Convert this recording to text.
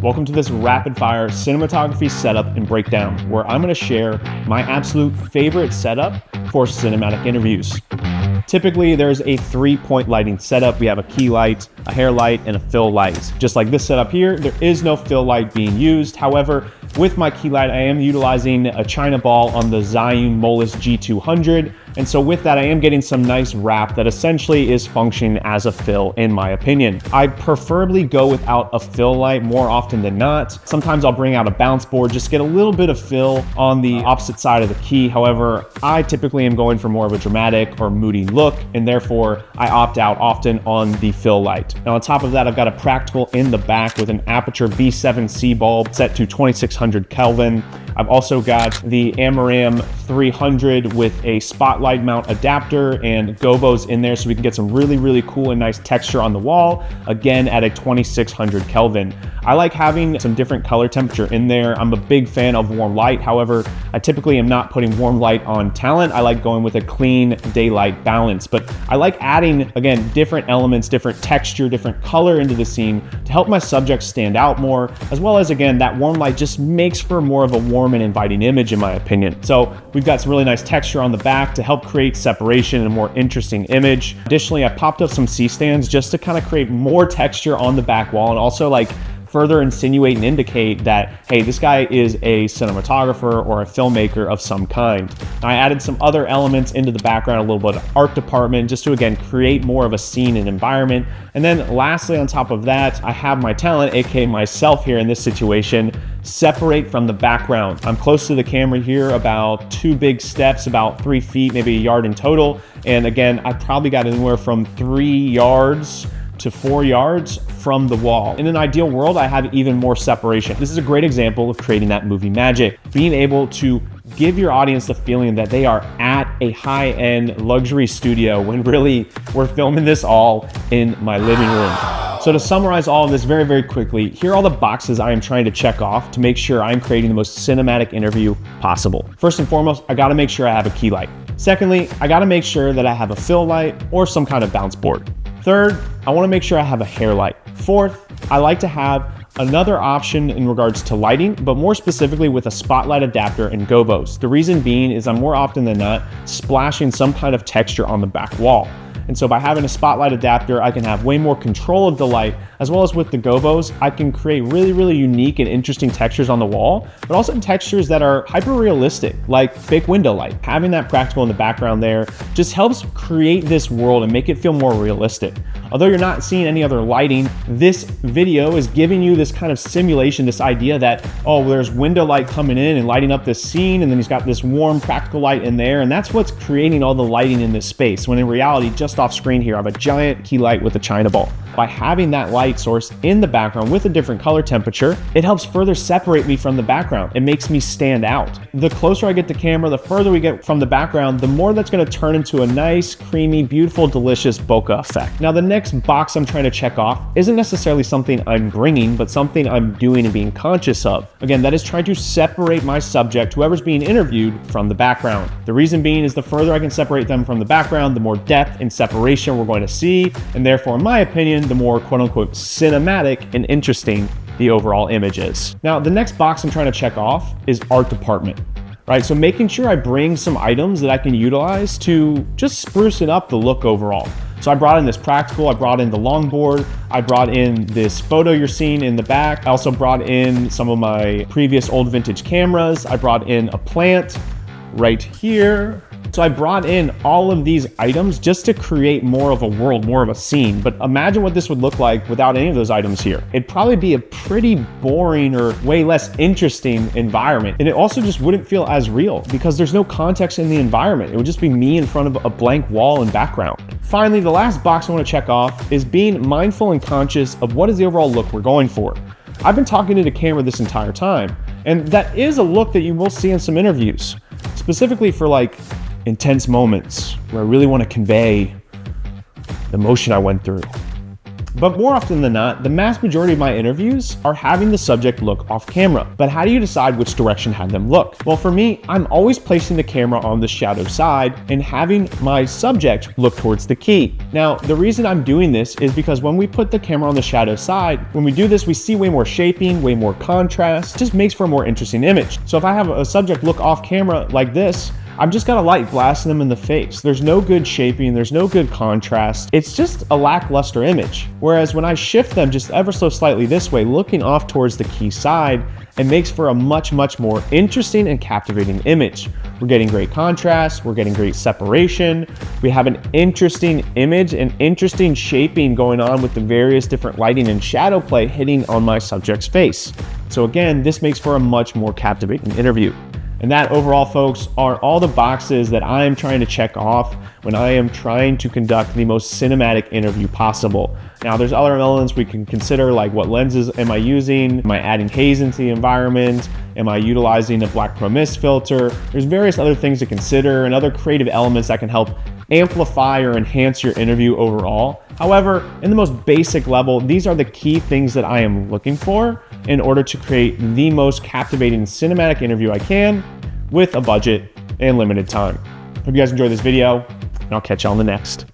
Welcome to this rapid fire cinematography setup and breakdown, where I'm going to share my absolute favorite setup for cinematic interviews. Typically, there's a 3-point lighting setup. We have a key light, a hair light, and a fill light. Just like this setup here, there is no fill light being used. However, with my key light, I am utilizing a China ball on the Zhiyun Molus G200. And so with that, I am getting some nice wrap that essentially is functioning as a fill, in my opinion. I preferably go without a fill light more often than not. Sometimes I'll bring out a bounce board, just get a little bit of fill on the opposite side of the key. However, I typically am going for more of a dramatic or moody look, and therefore I opt out often on the fill light. Now on top of that, I've got a practical in the back with an Aperture B7C bulb set to 2600 Kelvin. I've also got the Amaram 300 with a spotlight mount adapter and gobos in there so we can get some really cool and nice texture on the wall, again at a 2600 Kelvin. I like having some different color temperature in there. I'm a big fan of warm light. However, I typically am not putting warm light on talent. I like going with a clean daylight balance, but I like adding, again, different elements, different texture, different color into the scene to help my subjects stand out more, as well as, again, that warm light just makes for more of a warm and inviting image, in my opinion. So we've got some really nice texture on the back to help create separation and a more interesting image. Additionally, I popped up some C-stands just to kind of create more texture on the back wall and also like further insinuate and indicate that, hey, this guy is a cinematographer or a filmmaker of some kind. I added some other elements into the background, a little bit of art department, just to, again, create more of a scene and environment. And then lastly, on top of that, I have my talent, aka myself here in this situation, separate from the background. I'm close to the camera here, about 2 big steps, about 3 feet, maybe a yard in total. And again, I probably got anywhere from 3 yards to 4 yards from the wall. In an ideal world, I have even more separation. This is a great example of creating that movie magic, being able to give your audience the feeling that they are at a high-end luxury studio when really we're filming this all in my living room. So to summarize all of this very quickly, here are all the boxes I am trying to check off to make sure I'm creating the most cinematic interview possible. First and foremost, I gotta make sure I have a key light. Secondly, I gotta make sure that I have a fill light or some kind of bounce board. Third, I wanna make sure I have a hair light. Fourth, I like to have another option in regards to lighting, but more specifically with a spotlight adapter and gobos. The reason being is I'm more often than not splashing some kind of texture on the back wall. And so by having a spotlight adapter, I can have way more control of the light, as well as with the gobos, I can create really unique and interesting textures on the wall, but also textures that are hyper realistic, like fake window light. Having that practical in the background there just helps create this world and make it feel more realistic. Although you're not seeing any other lighting, this video is giving you this kind of simulation, this idea that, oh, there's window light coming in and lighting up this scene, and then he's got this warm practical light in there, and that's what's creating all the lighting in this space, when in reality, just off screen here, I have a giant key light with a China ball. By having that light source in the background with a different color temperature, it helps further separate me from the background. It makes me stand out. The closer I get to camera, the further we get from the background, the more that's gonna turn into a nice, creamy, beautiful, delicious bokeh effect. Now, the next box I'm trying to check off isn't necessarily something I'm bringing, but something I'm doing and being conscious of. Again, that is trying to separate my subject, whoever's being interviewed, from the background. The reason being is the further I can separate them from the background, the more depth and separation we're going to see, and therefore, in my opinion, the more quote-unquote cinematic and interesting the overall image is. Now, the next box I'm trying to check off is art department, right? So making sure I bring some items that I can utilize to just spruce it up the look overall. So I brought in this practical, I brought in the longboard, I brought in this photo you're seeing in the back. I also brought in some of my previous old vintage cameras. I brought in a plant right here. So I brought in all of these items just to create more of a world, more of a scene. But imagine what this would look like without any of those items here. It'd probably be a pretty boring or way less interesting environment. And it also just wouldn't feel as real because there's no context in the environment. It would just be me in front of a blank wall and background. Finally, the last box I want to check off is being mindful and conscious of what is the overall look we're going for. I've been talking to the camera this entire time, and that is a look that you will see in some interviews, specifically for like intense moments where I really want to convey the emotion I went through. But more often than not, the mass majority of my interviews are having the subject look off camera. But how do you decide which direction to have them look? Well, for me, I'm always placing the camera on the shadow side and having my subject look towards the key. Now, the reason I'm doing this is because when we put the camera on the shadow side, when we do this, we see way more shaping, way more contrast. It just makes for a more interesting image. So if I have a subject look off camera like this, I've just got a light blasting them in the face. There's no good shaping, there's no good contrast. It's just a lackluster image. Whereas when I shift them just ever so slightly this way, looking off towards the key side, it makes for a much more interesting and captivating image. We're getting great contrast, we're getting great separation, we have an interesting image and interesting shaping going on with the various different lighting and shadow play hitting on my subject's face. So again, this makes for a much more captivating interview. And that overall, folks, are all the boxes that I am trying to check off when I am trying to conduct the most cinematic interview possible. Now, there's other elements we can consider, like what lenses am I using? Am I adding haze into the environment? Am I utilizing a black pro mist filter? There's various other things to consider and other creative elements that can help amplify or enhance your interview overall. However, in the most basic level, these are the key things that I am looking for in order to create the most captivating cinematic interview I can with a budget and limited time. Hope you guys enjoyed this video, and I'll catch you on the next.